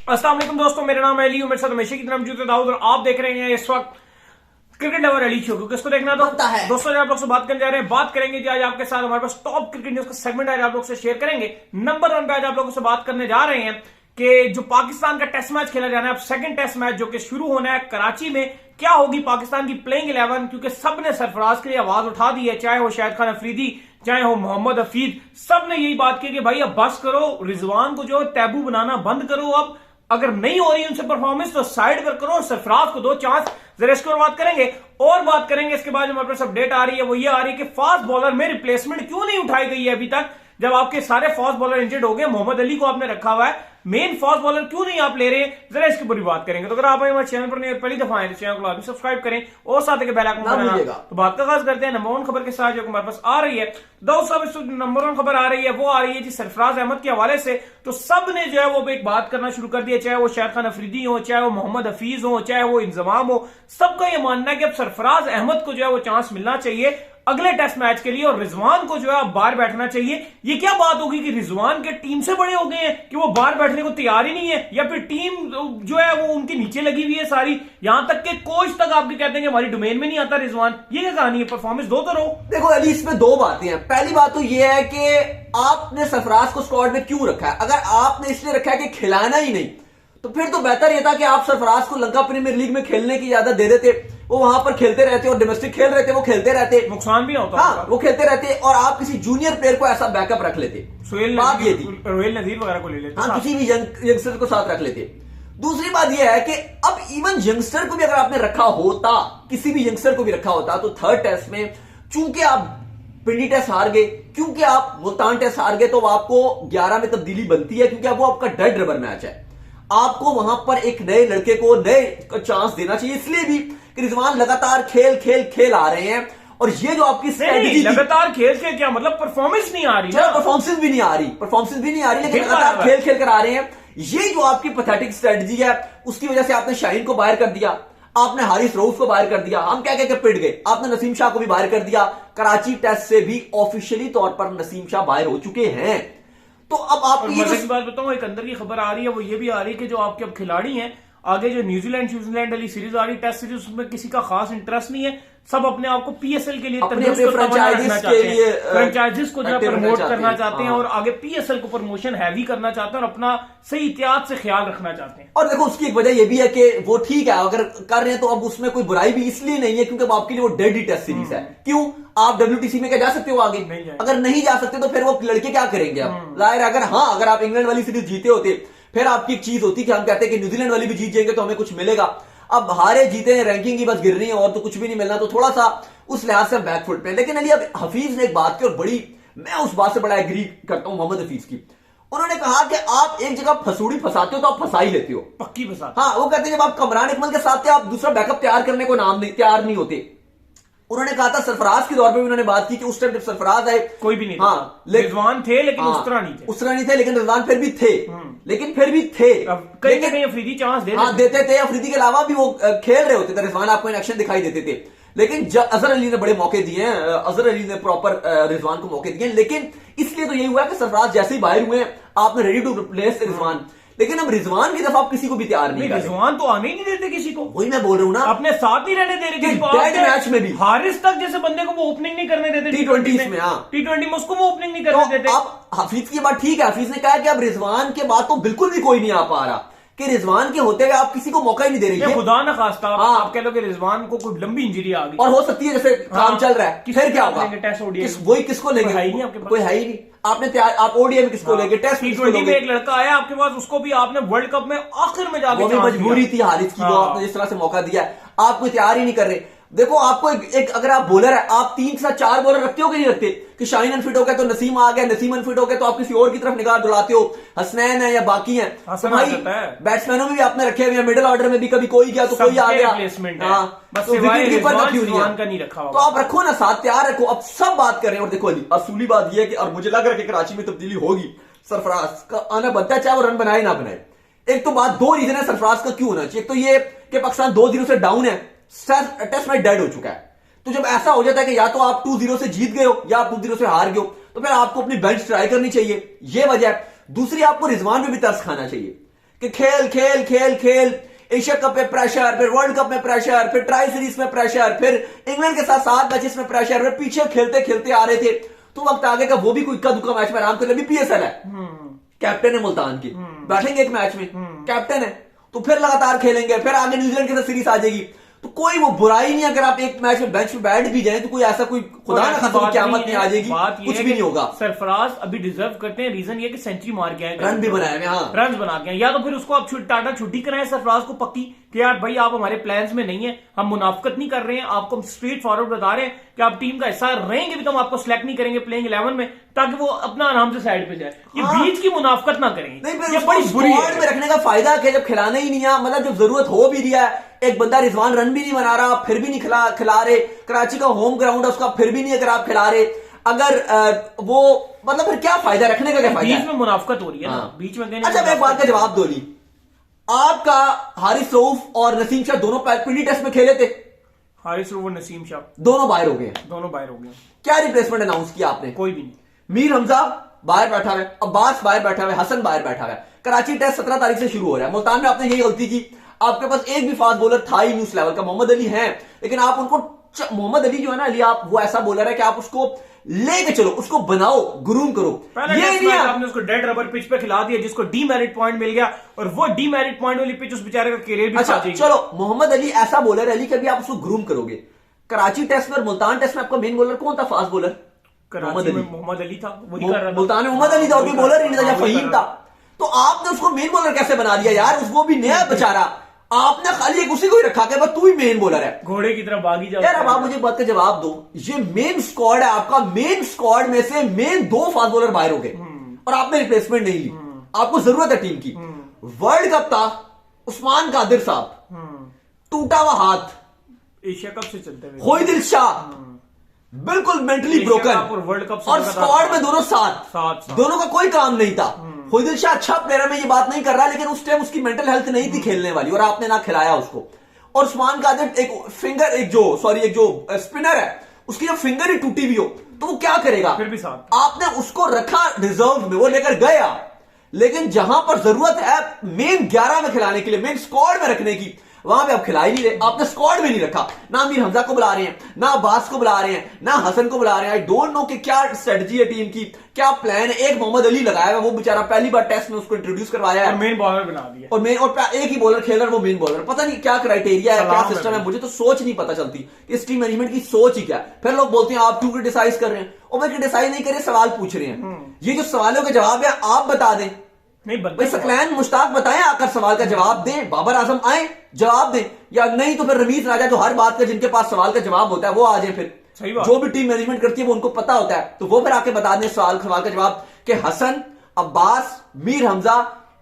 अस्सलाम वालेकुम दोस्तों, मेरा नाम है अली, मेरे साथ हमेशा की तरह मौजूद है दाऊद और आप देख रहे हैं इस वक्त क्रिकेट लवर अली शो। क्योंकि इसको देखना तो है दोस्तों आज आप लोग से बात करने जा रहे हैं। बात करेंगे जी आज आपके साथ हमारे पास टॉप क्रिकेट न्यूज का सेगमेंट आज आप लोग से शेयर करेंगे। नंबर 1 पे आज आप लोगों से बात करने जा रहे हैं कि जो पाकिस्तान का टेस्ट मैच खेला जाना है, अब सेकंड टेस्ट मैच जो कि शुरू होना है कराची में, क्या होगी पाकिस्तान की प्लेइंग 11। क्योंकि सबने सरफराज के लिए आवाज उठा दी है, चाहे वो शाहिद खान अफरीदी, चाहे हो मोहम्मद हफीज, सबने यही बात की कि भाई अब बस करो, रिजवान को जो टैबू बनाना बंद करो। अब अगर नहीं हो रही उनसे परफॉर्मेंस तो साइड पर करो, सरफराज को दो चांस। जरा इसके और बात करेंगे और बात करेंगे इसके बाद जो हमारे पास अपडेट आ रही है वो ये आ रही है कि फास्ट बॉलर में रिप्लेसमेंट क्यों नहीं उठाई गई है अभी तक, जब आपके सारे फास्ट बॉलर इंजर्ड हो गए। मोहम्मद अली को आपने रखा हुआ है, मेन फास्ट बॉलर क्यों नहीं आप ले रहे हैं, जरा इसकी पूरी बात करेंगे। तो अगर आप हमारे चैनल पर पहली दफा आए तो चैनल को सब्सक्राइब करें और साथ ही बेल आइकन दबाना। तो बात का आगाज करते हैं नंबर 1 खबर के साथ जो हमारे पास आ रही है। दोस्तों इस नंबर 1 खबर आ रही है वो आ रही है जी सरफराज अहमद के हवाले से। तो सब ने जो है वो एक बात करना शुरू कर दिया, चाहे वो शाहिद खान अफरीदी हो, चाहे वो मोहम्मद हफीज हो, चाहे वो इंजमाम हो, सबका ये मानना है कि अब सरफराज अहमद को जो है वो चांस मिलना चाहिए अगले टेस्ट मैच के लिए और रिजवान को जो है बाहर बैठना चाहिए। ये क्या बात होगी कि रिजवान के टीम से बड़े हो गए हैं कि वो बाहर बैठने को तैयार ही नहीं है, या फिर टीम जो है वो उनके नीचे लगी हुई है सारी, यहां तक के कोच तक आपके कहते हैं कि हमारी डोमेन में नहीं आता रिजवान। ये क्या कहानी है, परफॉर्मेंस दो तो रहो। देखो अली, इसमें दो बातें हैं। पहली बात तो ये है कि आपने सरफराज को स्क्वाड में क्यों रखा है। अगर आपने इसलिए रखा है कि खिलाना ही नहीं, तो फिर तो बेहतर यह था कि आप सरफराज को लंका प्रीमियर लीग में खेलने की इजाजत दे देते, वो वहां पर खेलते रहते और डोमेस्टिक खेल रहे थे, वो खेलते रहते, नुकसान भी ना होता। हाँ, वो खेलते रहते और आप किसी जूनियर प्लेयर को ऐसा बैकअप रख लेते। बात ये थी, रोहिल नजीर वगैरह को ले लेते, हाँ, किसी भी यंगस्टर को साथ रख लेते। दूसरी बात यह है कि अब इवन यंगस्टर को भी अगर आपने रखा होता, किसी भी यंगस्टर को भी रखा होता, तो थर्ड टेस्ट में चूंकि आप पिंडी टेस्ट हार गए, क्योंकि आप मुल्तान टेस्ट हार गए, तो आपको 11 में तब्दीली बनती है, क्योंकि अब वो आपका डेड रबर मैच है। आपको वहां पर एक नए लड़के को नए चांस देना चाहिए। इसलिए भी कि रिजवान लगातार खेल आ रहे हैं और ये जो आपकी स्ट्रेटजी लगातार खेल क्या मतलब, परफॉर्मेंस नहीं आ रही, परफॉर्मेंस भी नहीं आ रही, लेकिन लगातार खेल कर आ रहे हैं। ये जो आपकी पैथेटिक स्ट्रेटजी है, उसकी वजह से आपने शाहीन को बाहर कर दिया, आपने हारिस रऊफ को बाहर कर दिया, हम क्या क्या पिट गए, आपने नसीम शाह को भी बाहर कर दिया। कराची टेस्ट से भी ऑफिशियली तौर पर नसीम शाह बाहर हो चुके हैं। तो अब आप मजे की बात बताऊं, एक अंदर की खबर आ रही है वो ये भी आ रही है कि जो आपके अब खिलाड़ी हैं आगे जो न्यूजीलैंड वाली सीरीज आ रही है, टेस्ट सीरीज, उसमें किसी का खास इंटरेस्ट नहीं है। सब अपने आप को पीएसएल के लिए फ्रेंचाइजीज को जो प्रमोट करना चाहते हैं और आगे पीएसएल को प्रमोशन हैवी करना चाहते हैं और अपना सही इतिहाद से ख्याल रखना चाहते हैं। और देखो उसकी एक वजह यह भी है कि वो ठीक है अगर कर रहे हैं तो अब उसमें कोई बुराई भी इसलिए नहीं है क्योंकि अब आपके लिए वो डेड टेस्ट सीरीज है। क्यों, आप WTC में क्या जा सकते हो आगे? अगर नहीं जा सकते तो फिर वो लड़के क्या करेंगे? अब जाहिर अगर आप इंग्लैंड वाली सीरीज जीते होते, फिर आपकी एक चीज होती कि हम कहते हैं कि न्यूजीलैंड वाली भी जीत जाएंगे तो हमें कुछ मिलेगा। अब हारे जीते हैं, रैंकिंग की बस गिर रही है और तो कुछ भी नहीं मिलना, तो थोड़ा सा उस लिहाज से हम बैकफुट पे। लेकिन अली अब हफीज ने एक बात की और बड़ी, मैं उस बात से बड़ा एग्री करता हूं मोहम्मद हफीज की। उन्होंने कहा कि आप एक जगह फसूड़ी फंसाते हो तो आप फंसा ही लेते हो, पक्की फंसा। हाँ, वो कहते हैं जब आप कमरान इकमल के साथ थे आप दूसरा बैकअप तैयार करने को तैयार नहीं होते। उन्होंने कहा था सरफराज के दौर पे भी उन्होंने बात की कि उस टाइम जब सरफराज आए कोई भी नहीं, हाँ, रिजवान थे लेकिन उस तरह नहीं थे, लेकिन रिजवान फिर भी थे, कहीं अफरीदी चांस देते थे। अफरीदी के अलावा भी वो खेल रहे होते थे, रिजवान आपको इन एक्शन दिखाई देते थे। लेकिन जब अजहर अली ने बड़े मौके दिए हैं, अजहर अली ने प्रॉपर रिजवान को मौके दिए, लेकिन इसलिए तो यही हुआ कि सरफराज जैसे ही बाहर हुए आपने रेडी टू रिप्लेस रिजवान। लेकिन अब रिजवान की तरफ आप किसी को भी तैयार नहीं, रिजवान तो आने ही नहीं देते किसी को। वही मैं बोल रहा हूं ना, अपने साथ ही रहने दे रहे किसी को। डेड मैच में भी हारिस तक जैसे बंदे को वो ओपनिंग नहीं करने देते T20 में, हाँ, T20 में उसको वो ओपनिंग नहीं करने देते। अब हफीज की बात ठीक है, हफीज ने कहा कि अब रिजवान के बाद तो बिल्कुल भी कोई नहीं आ पा रहा, कि रिजवान के होते हुए आप किसी को मौका ही नहीं दे रही है। खुदा ना खास्ता आप कह लो कि रिजवान को कोई लंबी इंजरी आ गई और हो सकती है जैसे काम चल रहा है, फिर क्या होगा? वही किसको लेंगे? कोई है ही नहीं। आपने आप ओडीआई में किसको लेंगे? टेस्ट T20 में एक लड़का आया आपके पास, उसको भी आपने वर्ल्ड कप में आखिर में जाके मजबूरी थी हारिस की, वो आपने जिस तरह से मौका दिया, आप कोई तैयार ही नहीं कर रहे। देखो आपको एक अगर आप बॉलर है, आप 3 से 4 बॉलर रखते हो कि नहीं रखते? कि शाहीन अनफिट हो गया तो नसीम आ गया, नसीम अनफिट हो गया तो आप किसी और की तरफ निगाह दौड़ाते हो, हसनैन है या बाकी है। बैट्समैनों में भी आपने रखे हुए हैं, मिडिल ऑर्डर में भी कभी कोई गया तो कोई आ गया, तो विकेट कीपर का क्यों नहीं रखा? तो आप रखो ना, साथ तैयार रखो। अब सब बात कर रहे हैं और देखो अली असूली बात यह है कि और मुझे लग रहा है कि कराची में तब्दीली होगी, सरफराज का आना बनता है चाहे वो रन बनाए ना बनाए। एक तो बात, 2 रीजन है सरफराज का क्यों होना चाहिए। एक तो ये कि पाकिस्तान 2-0 से डाउन है, टेस्ट मैच डेड हो चुका है। तो जब ऐसा हो जाता है कि या तो आप 2-0 से जीत गए हो या आप 2-0 से हार गए हो, तो फिर आपको अपनी बेंच ट्राई करनी चाहिए, ये वजह है। दूसरी, आपको रिजवान पे भी तरस खाना चाहिए कि खेल खेल खेल खेल, एशिया कप में प्रेशर, फिर वर्ल्ड कप में प्रेशर, फिर ट्राई सीरीज में प्रेशर, फिर इंग्लैंड के साथ 7 मैचेस में प्रेशर, फिर पीछे खेलते खेलते आ रहे थे। तो वक्त आगे का वो भी कोई इक्का दुक्का मैच में आराम कर ले, अभी पीएसएल है, कैप्टन है मुल्तान की, बैठेंगे एक मैच में, कैप्टन है, तो फिर लगातार खेलेंगे, फिर आगे न्यूजीलैंड के साथ सीरीज आ जाएगी। तो कोई वो बुराई नहीं अगर आप एक मैच में बेंच पे बैठ भी जाए, तो कोई ऐसा कोई खुदा ना खासा क़यामत नहीं आ जाएगी, कुछ भी नहीं होगा। सरफराज अभी डिजर्व करते हैं, रीजन ये कि सेंचुरी मार के आए, रन भी बनाए हैं, हाँ रन बना के आए, या तो फिर उसको आप टाटा छुट्टी कराएं सरफराज को पक्की कि यार भाई आप हमारे प्लान्स में नहीं है, हम मुनाफकत नहीं कर रहे हैं, आपको स्ट्रेट फॉरवर्ड बता रहे हैं कि आप टीम का हिस्सा रहेंगे भी तो हम आपको सिलेक्ट नहीं करेंगे प्लेइंग 11 में, ताकि वो अपना आराम से साइड पे जाए। ये बीच की मुनाफकत ना करेंगे, नहीं, फिर ये उसको बड़ी बुरी स्क्वाड है। में रखने का फायदा क्या, जब खिलाना ही नहीं है, मतलब जब जरूरत हो भी रहा है, एक बंदा रिजवान रन भी नहीं बना रहा, फिर भी नहीं खिला रहे, कराची का होम ग्राउंड है उसका, फिर भी नहीं अगर आप खिला रहे, अगर वो मतलब फिर क्या फायदा, रखने का क्या फायदा, बीच में मुनाफकत हो रही है ना, हाँ। बीच में। अच्छा, मैं एक बात का जवाब दो ली, आपका हारिस रऊफ और नसीम शाह दोनों पीटी टेस्ट में खेले थे, हारिस रऊफ और नसीम शाह दोनों बाहर हो गए, दोनों बाहर हो गए, क्या रिप्लेसमेंट अनाउंस किया आपने? कोई भी नहीं। मीर हमजा बाहर बैठा हुआ है, अब्बास बाहर बैठा हुआ है, हसन बाहर बैठा हुआ है। कराची टेस्ट 17 तारीख से शुरू हो रहा है, मुल्तान में आपने यही गलती की, आपके पास एक भी फास्ट बॉलर था ही नहीं उस लेवल का, मोहम्मद अली है, लेकिन आप उनको, मोहम्मद अली जो है ना अली, आप वो ऐसा बॉलर है कि आप उसको लेके चलो, उसको बनाओ, ग्रूम करो, ये नहीं है आपने उसको डेड रबर पिच पे खिला दिया जिसको डीमेरिट पॉइंट मिल गया, और वो डीमेरिट पॉइंट वाली पिच उस बेचारे का करियर भी अच्छा चलो, मोहम्मद अली ऐसा बॉलर है अली, कभी आप उसको ग्रूम करोगे। कराची टेस्ट में और मुल्तान टेस्ट में आपका मेन बॉलर कौन था, फास्ट बॉलर? कराची में मोहम्मद अली था, वही कर रहा था। मुल्तान में मोहम्मद अली था, और कोई बॉलर ही नहीं था, या फहीम था। तो आपने उसको मेन बॉलर कैसे बना दिया यार, वो भी नया बेचारा, आपने खाली एक उसी को ही रखा कि बस तू ही मेन बॉलर है, घोड़े की तरह भागी जाओ यार। अब आप मुझे बात का जवाब दो, ये मेन स्क्वाड है आपका, मेन स्क्वाड में से मेन 2 फास्ट बॉलर बाहर हो गए और आपने रिप्लेसमेंट नहीं ली, आपको जरूरत है टीम की। वर्ल्ड कप था, उस्मान कादिर साहब टूटा हुआ हाथ, एशिया कप से चलते हुए खोईदिल शाह बिल्कुल मेंटली ब्रोकन, और वर्ल्ड कप और स्क्वाड में दोनों साथ, दोनों का कोई काम नहीं था। खोईदिल शाह अच्छा प्लेयर है, मैं ये बात नहीं कर रहा, लेकिन उस टाइम उसकी मेंटल हेल्थ नहीं थी खेलने वाली, और आपने ना खिलाया उसको। और उस्मान कादिर एक जो स्पिनर है, उसकी जब फिंगर ही टूटी हुई हो तो वो क्या करेगा, फिर भी साथ आपने उसको रखा रिजर्व में, वो लेकर गया, लेकिन जहां पर जरूरत है मेन 11 में खिलाने के लिए, मेन स्क्वाड में रखने की, वहां पे आप खिला ही नहीं रहे, आपने स्क्वाड में नहीं रखा। ना मीर हमजा को बुला रहे हैं, ना अब्बास को बुला रहे हैं, ना हसन को बुला रहे हैं। आई डोंट नो कि क्या स्ट्रेटजी है टीम की, क्या प्लान है। एक मोहम्मद अली लगाया हुआ, वो बेचारा पहली बार टेस्ट में उसको इंट्रोड्यूस करवाया है, और मेन बॉलर बना दिया, और एक ही बॉलर खेल रहा है, वो मेन बॉलर। पता नहीं क्या क्राइटेरिया है, क्या सिस्टम है, मुझे तो सोच नहीं पता चलती इस टीम मैनेजमेंट की सोच ही क्या। फिर लोग बोलते हैं आप क्यों क्रिटिसाइज कर रहे हैं, और मैं क्रिटिसाइज नहीं कर रहे, सवाल पूछ रहे हैं। ये जो सवालों के जवाब है आप बता दें, नहीं भाई सकलैन मुश्ताक बताएं, आकर सवाल का जवाब दें, बाबर आजम आए जवाब दें, या नहीं तो फिर रमीज राजा जो हर बात का जिनके पास सवाल का जवाब होता है वो आ जाए। फिर जो भी टीम मैनेजमेंट करती है वो उनको पता होता है, तो वो फिर आके बता दें सवाल का जवाब कि हसन, अब्बास, मीर हमजा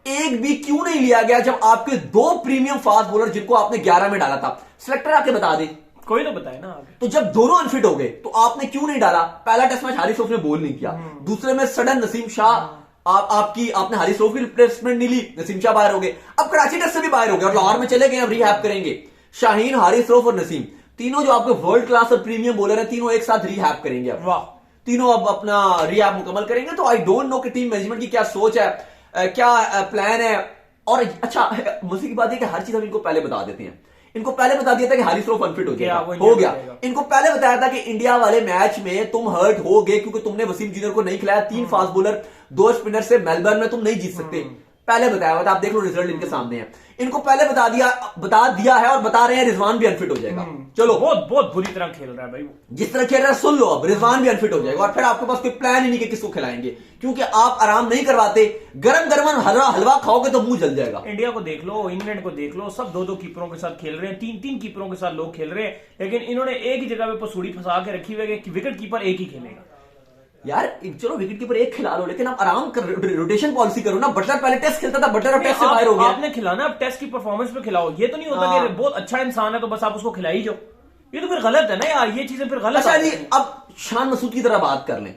एक भी क्यों नहीं लिया गया, जब आपके 2 प्रीमियम फास्ट बॉलर जिनको आपने 11 में डाला था। सिलेक्टर आके बता दे, कोई तो बताए ना आगे। तो जब दोनों अनफिट हो गए तो आपने क्यों नहीं डाला। पहला टेस्ट मैच हारिस रऊफ ने बॉल नहीं किया, दूसरे में सडन नसीम शाह, आपने हारिस रऊफ की रिप्लेसमेंट नहीं ली, नसीम शाह बाहर हो गए। अब कराची टेस्ट से भी बाहर हो गए और लाहौर में चले गए, अब रिहैब करेंगे। शाहीन, हारिस रऊफ और नसीम तीनों जो आपके वर्ल्ड क्लास और प्रीमियम बॉलर हैं, तीनों एक साथ रिहैब करेंगे। अब वाह, तीनों अब अपना रिहैब मुकम्मल करेंगे। तो आई डोंट नो कि टीम मैनेजमेंट की क्या सोच है, क्या प्लान है। और अच्छा मजे की बात है कि हर चीज हम इनको पहले बता देते हैं। इनको पहले बता दिया था कि हारिस रऊफ अनफिट हो गया। इनको पहले बताया था कि इंडिया वाले मैच में तुम हर्ट हो गए क्योंकि तुमने वसीम जूनियर को नहीं खिलाया, 3 फास्ट बॉलर 2 स्पिनर से मेलबर्न में तुम नहीं जीत सकते। पहले बताया हुआ था, आप देख लो रिजल्ट इनके सामने है। इनको पहले बता दिया है और बता रहे हैं रिजवान भी अनफिट हो जाएगा। चलो बहुत बुरी तरह खेल रहा है भाई, जिस तरह खेल रहा है सुन लो, अब रिजवान भी अनफिट हो जाएगा और फिर आपके पास कोई प्लान ही नहीं कि किसको खिलाएंगे, क्योंकि आप आराम नहीं करवाते। गरम हलवा खाओगे तो मुंह जल जाएगा। इंडिया को देख लो, इंग्लैंड को देख लो, सब 2-2 कीपरों के साथ खेल रहे हैं, 3-3 कीपरों के साथ लोग खेल रहे हैं, लेकिन इन्होंने एक ही जगह पे पसूड़ी फंसा के रखी हुई है कि विकेट कीपर एक ही खेलेगा। यार चलो विकेट कीपर एक खिला लो, लेकिन आप आराम कर, रोटेशन पॉलिसी करो ना। बटलर पहले टेस्ट खेलता था, बटलर अब टेस्ट से बाहर हो गया। आपने खिलाना, अब टेस्ट की परफॉर्मेंस पे खिलाओ। ये तो नहीं होता कि बहुत अच्छा इंसान है तो बस आप उसको खिलाई जाओ, ये तो फिर गलत है ना यार, ये चीजें फिर गलत। अच्छा जी, अब शान मसूद की तरह बात कर लें।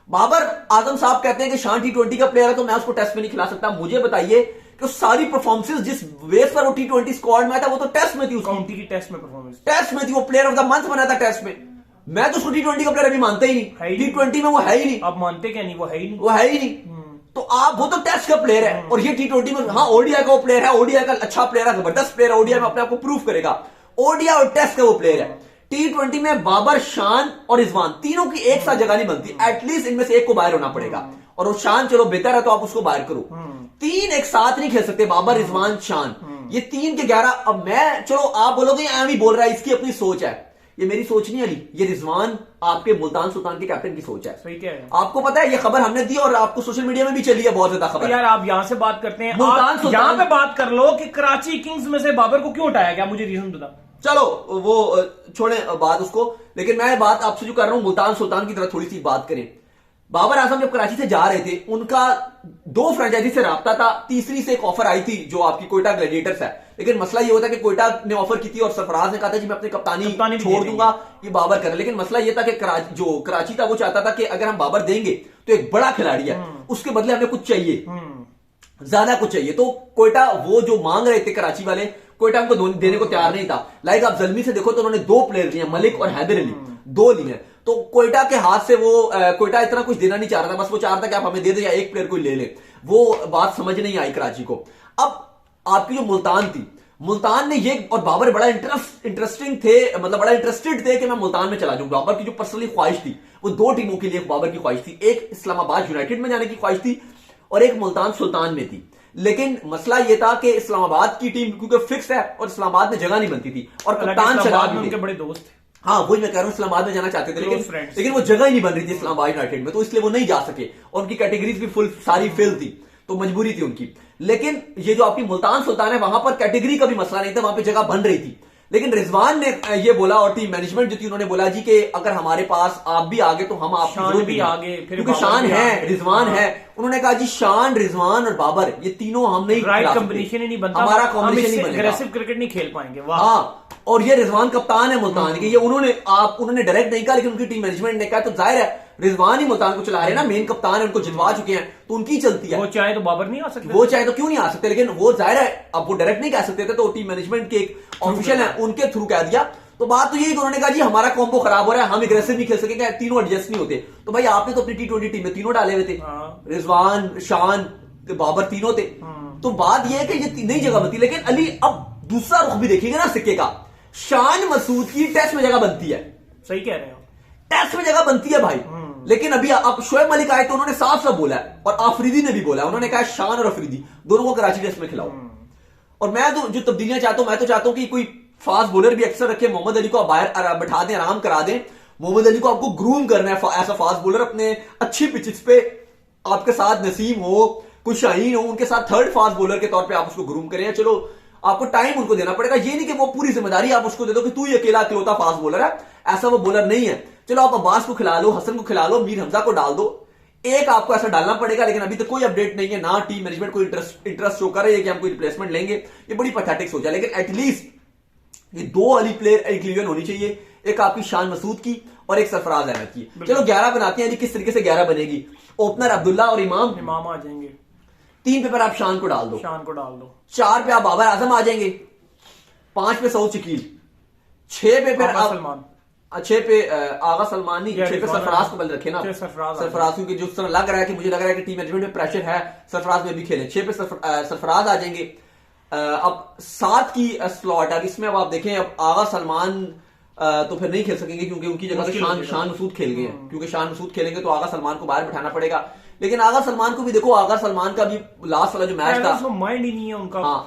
बाबर आजम साहब कहते हैं कि शान T20 का प्लेयर है तो मैं उसको टेस्ट में नहीं खिला सकता। मुझे बताइए कि सारी परफॉर्मेंसेस जिस बेस पर वो T20 स्क्वाड में था वो तो टेस्ट में थी, काउंटी की टेस्ट में परफॉर्मेंस टेस्ट में थी। वो प्लेयर ऑफ द मंथ बना था टेस्ट में। मैं तो उसको T20 का प्लेयर अभी मानते ही नहीं, T20 में वो है ही नहीं। आप मानते क्या नहीं, वो है ही नहीं, वो है ही नहीं। तो आप वो तो टेस्ट का प्लेयर है और ये T20 में, हाँ ओडीआई का वो प्लेयर है, ओडीआई का अच्छा प्लेयर है, जबरदस्त प्लेयर है, ओडीआई में अपने आप को प्रूव करेगा। ओडीआई और टेस्ट का वो प्लेयर है। T20 में बाबर, शान और रिजवान तीनों की एक साथ जगह नहीं बनती, एटलीस्ट इनमें से एक को बाहर होना पड़ेगा। और वो शान चलो बेहतर है तो आप उसको बाहर करो, तीन एक साथ नहीं खेल सकते, बाबर, रिजवान, शान, ये 3 के 11। अब मैं, चलो आप बोलोगे एम ही बोल रहा है, इसकी अपनी सोच है, ये मेरी सोच नहीं अली, ये रिजवान आपके मुल्तान सुल्तान के कैप्टन की सोच है। सही कह रहे हैं। आपको पता है ये खबर हमने दी और आपको सोशल मीडिया में भी चली है बहुत ज्यादा खबर। यार आप यहां से बात करते हैं, मुल्तान आप सुल्तान, यहां पे बात कर लो कि कराची किंग्स में से बाबर को क्यों हटाया गया, मुझे रीजन बता। चलो वो छोड़े बात उसको, लेकिन मैं बात आपसे जो कर रहा हूं मुल्तान सुल्तान की तरह थोड़ी सी बात करें। बाबर आजम जब कराची से जा रहे थे, उनका 2 फ्रेंचाइजी से राब्ता था, तीसरी से एक ऑफर आई थी जो आपकी कोयटा ग्लैडिएटर्स है। लेकिन मसला ये होता है कि कोयटा ने ऑफर की थी और सरफराज ने कहा था जी मैं अपनी कप्तानी छोड़ दूंगा, ये बाबर करे। लेकिन मसला ये था कि जो कराची था वो चाहता था कि अगर हम बाबर देंगे तो एक बड़ा खिलाड़ी है, उसके बदले हमें कुछ चाहिए, ज्यादा कुछ चाहिए। तो कोयटा वो जो मांग रहे थे कराची वाले, कोयटा हमको देने को तैयार नहीं था। लाइक आप जल्मी से देखो तो उन्होंने 2 प्लेयर लिए, मलिक और हैदर अली, 2 लिए। तो कोयटा के हाथ से वो कोयटा इतना कुछ देना नहीं चाह रहा था, बस वो चाह रहा था कि आप हमें दे दे या एक प्लेयर को ले ले। वो बात समझ नहीं आई कराची को। अब आपकी जो मुल्तान थी, मुल्तान ने ये, और बाबर बड़ा इंटरेस्टिंग थे, मतलब बड़ा इंटरेस्टेड थे कि मैं मुल्तान में चला जाऊं। बाबर की जो पर्सनली ख्वाहिश थी वो 2 टीमों के लिए बाबर की ख्वाहिश थी, एक इस्लामाबाद यूनाइटेड में जाने की ख्वाहिश थी और एक मुल्तान सुल्तान में थी। लेकिन मसला यह था कि इस्लामाबाद की टीम क्योंकि फिक्स है और इस्लामाबाद में जगह नहीं बनती थी और कप्तान शराब उनके बड़े दोस्त थे। हाँ वही मैं कह रहा हूं, इस्लामाबाद में जाना चाहते थे लेकिन वो जगह ही नहीं बन रही थी इस्लामाबाद यूनाइटेड में, तो इसलिए वो नहीं जा सके और उनकी कैटेगरीज भी फुल सारी फेल थी, तो मजबूरी थी उनकी। लेकिन ये जो आपकी मुल्तान सुल्तान है, वहां पर कैटेगरी का भी मसला नहीं था, वहां पर जगह बन रही थी। लेकिन रिजवान ने ये बोला और टीम मैनेजमेंट जो थी उन्होंने बोला जी कि अगर हमारे पास आप भी आगे तो हम आपकी भी आगे, क्योंकि शान है, रिजवान है। उन्होंने कहा जी शान, रिजवान और बाबर ये तीनों हम नहीं, राइट कॉम्बिनेशन ही नहीं बनता, हमारा कॉम्बिनेशन नहीं बनेगा, अग्रेसिव क्रिकेट नहीं खेल पाएंगे। हाँ, और ये रिजवान कप्तान है मुल्तान के, ये उन्होंने डायरेक्ट नहीं कहा, लेकिन उनकी टीम मैनेजमेंट ने कहा, तो जाहिर है रिजवान ही मुल्तान को चला रहे हैं ना, मेन कप्तान है, उनको जितवा चुके हैं तो उनकी चलती है। वो चाहे तो बाबर नहीं आ सकते, वो चाहे तो क्यों नहीं आ सकते, लेकिन वो जाहिर है अब वो डायरेक्ट नहीं कह सकते थे, तो टीम मैनेजमेंट के एक ऑफिशियल है उनके थ्रू कह दिया। तो बात तो यही कि उन्होंने कहा जी हमारा कॉम्बो खराब हो रहा है, हम एग्रेसिव नहीं खेल सकेंगे, तीनों एडजस्ट नहीं होते। तो भाई आपने तो अपनी T20 टीम में तीनों डाले हुए थे, रिजवान, शान, बाबर तीनों थे। तो बात यह है कि ये नई जगह बनती है। लेकिन अली अब दूसरा रुख भी देखिएगा ना सिक्के का, शान मसूद की टेस्ट में जगह बनती है। सही कह रहे हो, टेस्ट में जगह बनती है भाई। लेकिन अभी अब शोएब मलिक आए तो उन्होंने साफ साफ बोला है, और आफरीदी ने भी बोला है, उन्होंने कहा शान और अफरीदी दोनों को कराची टेस्ट में खिलाओ। और मैं तो जो तब्दीलियां चाहता हूं, मैं तो चाहता हूं कि कोई फास्ट बॉलर भी अक्सर रखे, मोहम्मद अली को बाहर बैठा दें, आराम करा दें। मोहम्मद अली को आपको ग्रूम करना है ऐसा फास्ट बॉलर, अपने अच्छी पिचेस पे आपके साथ नसीम हो, कोई शाहीन हो, उनके साथ थर्ड फास्ट बॉलर के तौर पे आप उसको ग्रूम करें। चलो आपको टाइम उनको देना पड़ेगा, ये नहीं कि वो पूरी जिम्मेदारी आप उसको दे दो कि तू ही अकेला इकलौता फास्ट बॉलर है, ऐसा वो बॉलर नहीं है। चलो आप अब्बास को खिला लो, हसन को खिला लो, मीर हमजा को डाल दो, एक आपको ऐसा डालना पड़ेगा। लेकिन अभी तक कोई अपडेट नहीं है, ना टीम मैनेजमेंट कोई इंटरेस्ट शो कर रही है कि हम कोई रिप्लेसमेंट लेंगे, ये बड़ी पैथेटिक सोच है। लेकिन एटलीस्ट ये 2 अली प्लेयर इंक्लूजन होनी चाहिए, एक आपकी शान मसूद की और एक सरफराज अहमद की। चलो 11 बनाते हैं जी, किस तरीके से 11 बनेगी? ओपनर अब्दुल्ला और इमाम आ जाएंगे, 3 पे पर आप शान को डाल दो, 4 पे आप बाबर आजम आ जाएंगे, 5 पे सऊद शकील, 6 पे फिर सलमान, 6 पे आगा सलमान नहीं, 6 पे सरफराज को बल रखे ना, सरफराज, क्योंकि जो तरह लग रहा है कि मुझे लग रहा है कि टीम मैनेजमेंट में प्रेशर है, सरफराज में भी खेलें। 6 पे सरफराज आ जाएंगे। अब 7 की स्लॉट है, इसमें अब आप देखें, अब आगा सलमान तो फिर नहीं खेल सकेंगे क्योंकि उनकी जगह से शान मसूद खेल गए हैं, क्योंकि शान मसूद खेलेंगे तो आगा सलमान को बाहर बैठाना पड़ेगा। लेकिन आगा सलमान को भी देखो, आगा सलमान का भी लास्ट वाला जो मैच था, माइंड ही नहीं है उनका। हाँ,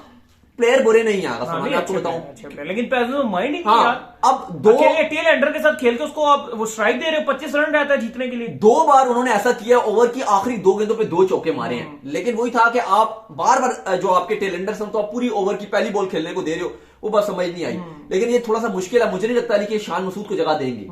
प्लेयर बुरे नहीं है आगा सलमान, आपको बताऊं, लेकिन माइंड ही हाँ, अब 2 टेल एंडर के साथ खेल के उसको आप वो स्ट्राइक दे रहे हो, 25 रन रहता है जीतने के लिए। 2 बार उन्होंने ऐसा किया, ओवर की आखिरी 2 गेंदों पे 2 चौके मारे हैं। लेकिन वही था कि आप बार बार जो आपके टेल एंडर तो आप पूरी ओवर की पहली बॉल खेलने को दे रहे हो, वो बात समझ नहीं आई। लेकिन ये थोड़ा सा मुश्किल है, मुझे नहीं लगता कि शान मसूद को जगह देंगे।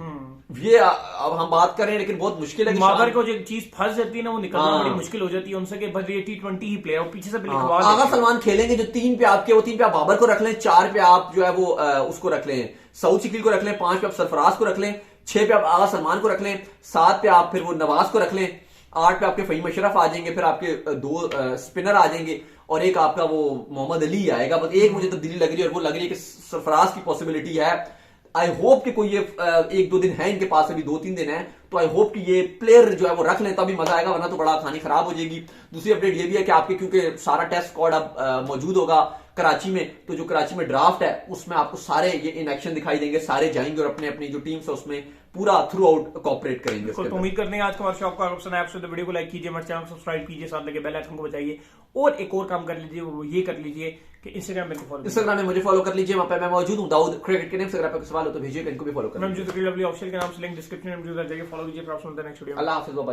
ये अब हम बात करें, लेकिन बहुत मुश्किल है। बाबर को जो चीज फंस जाती है ना, वो निकलना बड़ी मुश्किल हो जाती है उनसे कि बस ये T20 ही प्लेयर, पीछे से आगा सलमान खेलेंगे। जो 3 पे आपके, वो 3 पे आप बाबर को रख लें, 4 पे आप जो है वो उसको रख लें, सऊद शकील को रख लें, 5 पे आप सरफराज को रख लें, 6 पे आप आगा सलमान को रख लें, 7 पे आप फिर वो नवाज को रख लें, 8 पे आपके फहीम अशरफ आ जाएंगे, फिर आपके 2 स्पिनर आ जाएंगे और एक आपका वो मोहम्मद अली आएगा। बस एक मुझे तब्दीली लग रही है और वो लग रही है कि सरफराज की पॉसिबिलिटी है आई होप कि कोई ये 1-2 दिन है इनके पास, अभी 2-3 दिन है, तो आई होप कि ये प्लेयर जो है वो रख लें, तभी मजा आएगा, वरना तो बड़ा कहानी खराब हो जाएगी। दूसरी अपडेट ये भी है कि आपके क्योंकि सारा टेस्ट स्क्वाड अब मौजूद होगा कराची में, तो जो कराची में ड्राफ्ट है उसमें आपको सारे ये इन एक्शन दिखाई देंगे, सारे जाएंगे और अपने अपनी जो टीम्स है उसमें पूरा थ्रू आउट कॉपरेट करेंगे। तो उम्मीद करते हैं आज का हमारा शौक का ऑप्शन है, आपसे तो वीडियो को लाइक कीजिए, हमारे चैनल को सब्सक्राइब कीजिए, साथ लगे बेल आइकन को बजाइए, और एक और काम कर लीजिए, वो ये कर लीजिए कि इंस्टाग्राम में मुझे फॉलो कर लीजिए, वहां पे मैं मौजूद हूं, दाऊद क्रिकेट के नेम से। अगर आपको सवाल हो तो भेजिए, इनको भी फॉलो करें। मैं मौजूद लवली ऑफिशियल के नाम से लिंक डिस्क्रिप्शन में मौजूद है, जाइए फॉलो कीजिए। Next video. अल्लाह हाफिज़।